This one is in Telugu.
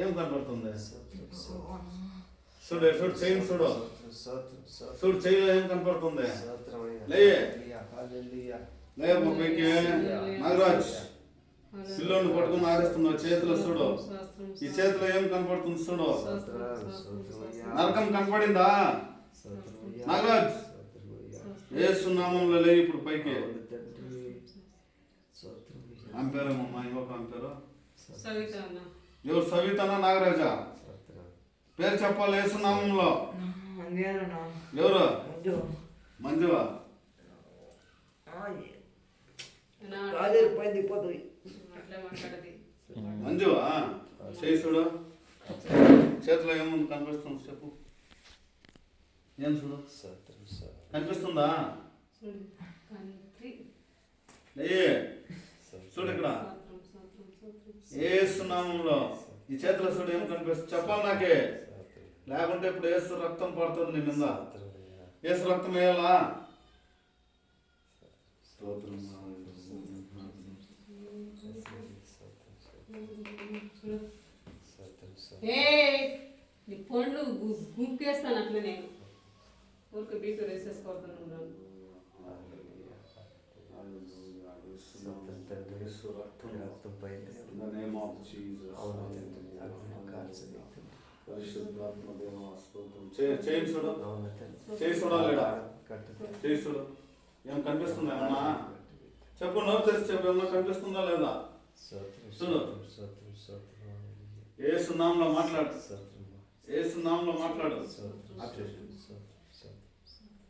ఏం కనపడుతుంది? చూడు చూడు చైన్ చూడు చూడు చైన్ ఏం కనపడుతుంది? నాగరాజ్ పిల్లోని పట్టుకుని ఆడిస్తున్నావు చేతిలో చూడు. ఈ చేతిలో ఏం కనపడుతుంది చూడు. నరకం కనపడిందా? నాగరాజ్ యేసు నామంలో లే ఇప్పుడు పైకి. అంపేరమ్మా ఇంకొక అంపేరు ఎవరు? సవితనా నాగరాజా? పేరు చెప్పాలి యేసు నామంలో. ఎవరు? మంజువా? మంజువా? చేయి చూడు. చేతిలో ఏముంది కనిపిస్తుంది చెప్పు. ఏం చూడు కనిపిస్తుందా? చూడు ఇక్కడ యేసు నామంలో ఈ చేతిలో చూడు ఏం కనిపిస్తుంది చెప్పాలి నాకే. లేకుంటే ఇప్పుడు యేసు రక్తం పడుతుంది నీ మీద. యేసు రక్తం వేయాలా? నీ పండ్లు గుంపేస్తాను అట్లా. నేను ఊరికి బీపీ వేసేసుకోవద్దు. ఏం కనిపిస్తుందా? ఏమన్నా చెప్పు. నోరు తెరిచి చెప్పు. ఏమన్నా కనిపిస్తుందా లేదా? చూడు. యేసు నామంలో మాట్లాడు. యేసు నామంలో మాట్లాడు.